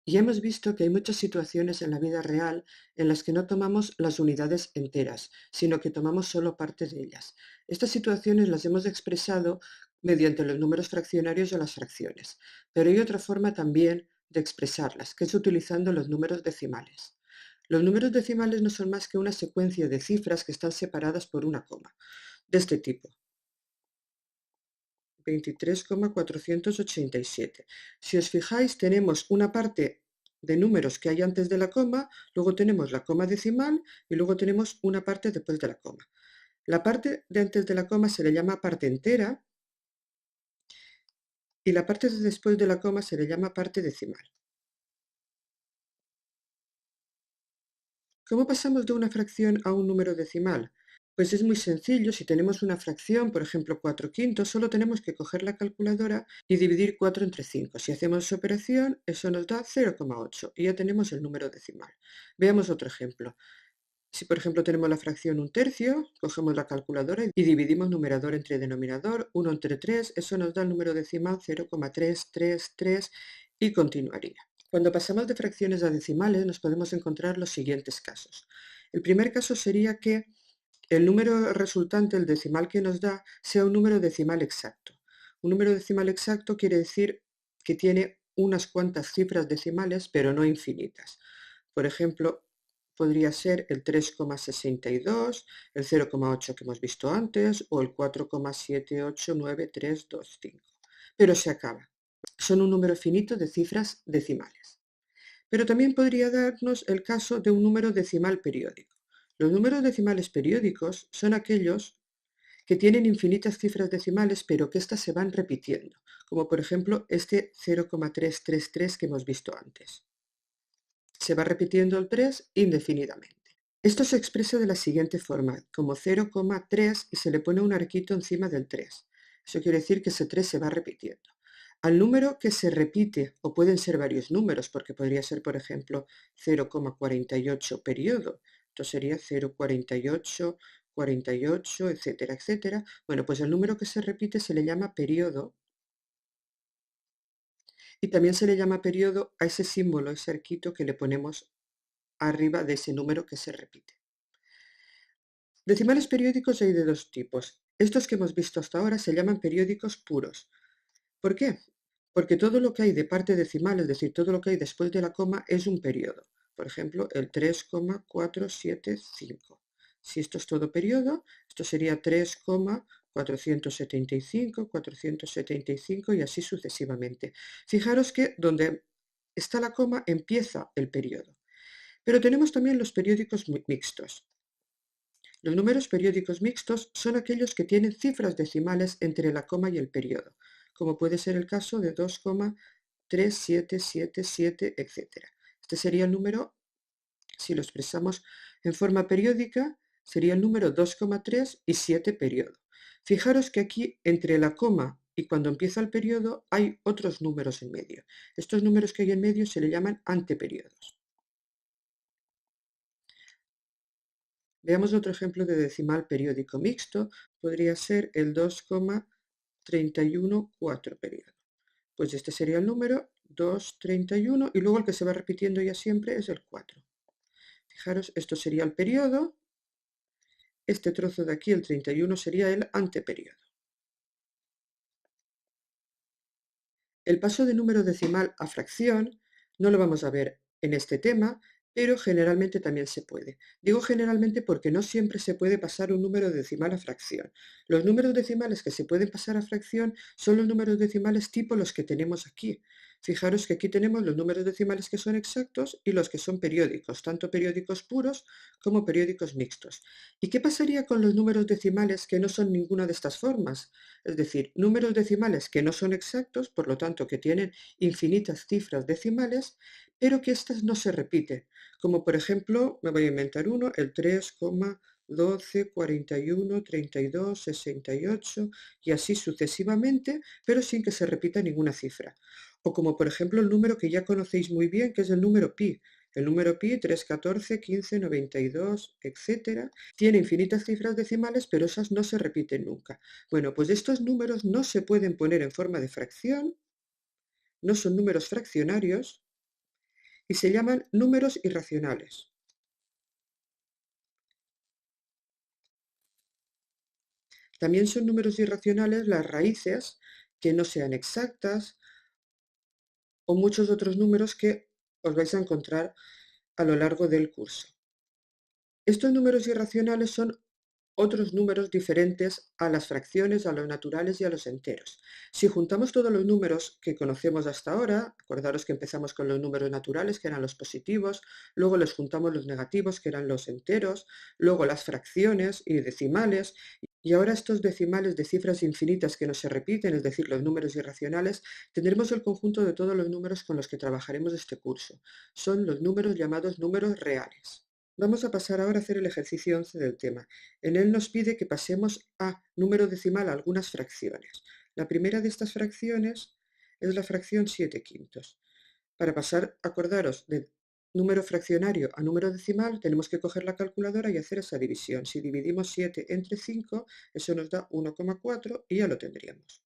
Y hemos visto que hay muchas situaciones en la vida real en las que no tomamos las unidades enteras, sino que tomamos solo parte de ellas. Estas situaciones las hemos expresado mediante los números fraccionarios o las fracciones, pero hay otra forma también de expresarlas, que es utilizando los números decimales. Los números decimales no son más que una secuencia de cifras que están separadas por una coma, de este tipo. 23,487. Si os fijáis, tenemos una parte de números que hay antes de la coma, luego tenemos la coma decimal y luego tenemos una parte después de la coma. La parte de antes de la coma se le llama parte entera y la parte de después de la coma se le llama parte decimal. ¿Cómo pasamos de una fracción a un número decimal? Pues es muy sencillo, si tenemos una fracción, por ejemplo 4 quintos, solo tenemos que coger la calculadora y dividir 4 entre 5. Si hacemos esa operación, eso nos da 0,8 y ya tenemos el número decimal. Veamos otro ejemplo. Si por ejemplo tenemos la fracción 1/3, cogemos la calculadora y dividimos numerador entre denominador, 1 entre 3, eso nos da el número decimal 0,333 y continuaría. Cuando pasamos de fracciones a decimales nos podemos encontrar los siguientes casos. El primer caso sería que el número resultante, el decimal que nos da, sea un número decimal exacto. Un número decimal exacto quiere decir que tiene unas cuantas cifras decimales, pero no infinitas. Por ejemplo, podría ser el 3,62, el 0,8 que hemos visto antes o el 4,789325. Pero se acaba. Son un número finito de cifras decimales. Pero también podría darnos el caso de un número decimal periódico. Los números decimales periódicos son aquellos que tienen infinitas cifras decimales, pero que éstas se van repitiendo, como por ejemplo este 0,333 que hemos visto antes. Se va repitiendo el 3 indefinidamente. Esto se expresa de la siguiente forma, como 0,3 y se le pone un arquito encima del 3. Eso quiere decir que ese 3 se va repitiendo. Al número que se repite, o pueden ser varios números, porque podría ser, por ejemplo, 0,48 periodo, esto sería 0,48, 48, etcétera, etcétera. Bueno, pues el número que se repite se le llama periodo y también se le llama periodo a ese símbolo, ese arquito que le ponemos arriba de ese número que se repite. Decimales periódicos hay de dos tipos. Estos que hemos visto hasta ahora se llaman periódicos puros. ¿Por qué? Porque todo lo que hay de parte decimal, es decir, todo lo que hay después de la coma, es un periodo. Por ejemplo, el 3,475. Si esto es todo periodo, esto sería 3,475, 475 y así sucesivamente. Fijaros que donde está la coma empieza el periodo. Pero tenemos también los periódicos mixtos. Los números periódicos mixtos son aquellos que tienen cifras decimales entre la coma y el periodo, como puede ser el caso de 2,3777, etc. Este sería el número, si lo expresamos en forma periódica, sería el número 2,3 y 7 periodo. Fijaros que aquí entre la coma y cuando empieza el periodo hay otros números en medio. Estos números que hay en medio se le llaman anteperiodos. Veamos otro ejemplo de decimal periódico mixto, podría ser el 2,314 periodo. Pues este sería el número 231 y luego el que se va repitiendo ya siempre es el 4. Fijaros, esto sería el periodo, este trozo de aquí, el 31, sería el anteperiodo. El paso de número decimal a fracción no lo vamos a ver en este tema, pero generalmente también se puede. Digo generalmente porque no siempre se puede pasar un número decimal a fracción. Los números decimales que se pueden pasar a fracción son los números decimales tipo los que tenemos aquí. Fijaros que aquí tenemos los números decimales que son exactos y los que son periódicos, tanto periódicos puros como periódicos mixtos. ¿Y qué pasaría con los números decimales que no son ninguna de estas formas? Es decir, números decimales que no son exactos, por lo tanto que tienen infinitas cifras decimales, pero que éstas no se repiten, como por ejemplo, me voy a inventar uno, el 3,12, 41, 32, 68 y así sucesivamente, pero sin que se repita ninguna cifra. O como por ejemplo el número que ya conocéis muy bien, que es el número pi. El número pi, 3, 14, 15, 92, etc. Tiene infinitas cifras decimales, pero esas no se repiten nunca. Bueno, pues estos números no se pueden poner en forma de fracción, no son números fraccionarios, y se llaman números irracionales. También son números irracionales las raíces que no sean exactas o muchos otros números que os vais a encontrar a lo largo del curso. Estos números irracionales son otros números diferentes a las fracciones, a los naturales y a los enteros. Si juntamos todos los números que conocemos hasta ahora, acordaros que empezamos con los números naturales, que eran los positivos, luego les juntamos los negativos, que eran los enteros, luego las fracciones y decimales, y ahora estos decimales de cifras infinitas que no se repiten, es decir, los números irracionales, tendremos el conjunto de todos los números con los que trabajaremos este curso. Son los números llamados números reales. Vamos a pasar ahora a hacer el ejercicio 11 del tema. En él nos pide que pasemos a número decimal a algunas fracciones. La primera de estas fracciones es la fracción 7/5. Para pasar, acordaros, de número fraccionario a número decimal, tenemos que coger la calculadora y hacer esa división. Si dividimos 7 entre 5, eso nos da 1,4 y ya lo tendríamos.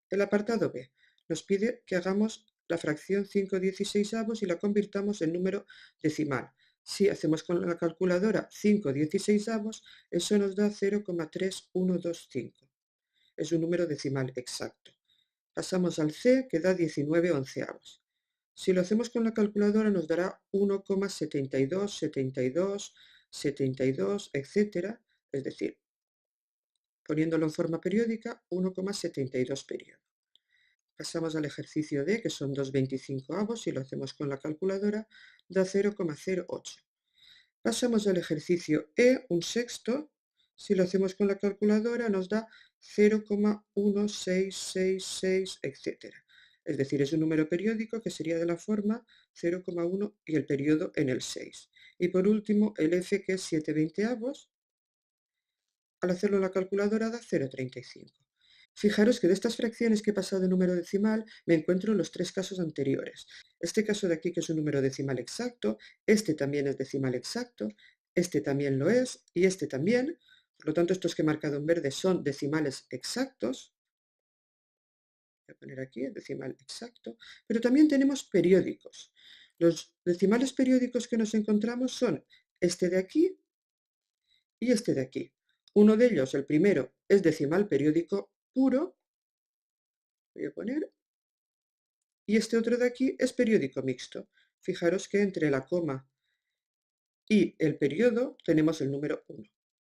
El apartado B nos pide que hagamos la fracción 5/16 y la convirtamos en número decimal. Si hacemos con la calculadora 5/16, eso nos da 0,3125. Es un número decimal exacto. Pasamos al C, que da 19/11. Si lo hacemos con la calculadora nos dará 1,72, 72, 72, etc. Es decir, poniéndolo en forma periódica, 1,72 periodos. Pasamos al ejercicio D, que son 2/25, si lo hacemos con la calculadora, da 0,08. Pasamos al ejercicio E, un sexto, si lo hacemos con la calculadora nos da 0,1666, etc. Es decir, es un número periódico que sería de la forma 0,1 y el periodo en el 6. Y por último, el F, que es 7/20, al hacerlo en la calculadora da 0,35. Fijaros que de estas fracciones que he pasado de número decimal me encuentro en los tres casos anteriores. Este caso de aquí, que es un número decimal exacto, este también es decimal exacto, este también lo es y este también. Por lo tanto, estos que he marcado en verde son decimales exactos. Voy a poner aquí el decimal exacto. Pero también tenemos periódicos. Los decimales periódicos que nos encontramos son este de aquí y este de aquí. Uno de ellos, el primero, es decimal periódico puro. Voy a poner. Y este otro de aquí es periódico mixto. Fijaros que entre la coma y el periodo tenemos el número 1.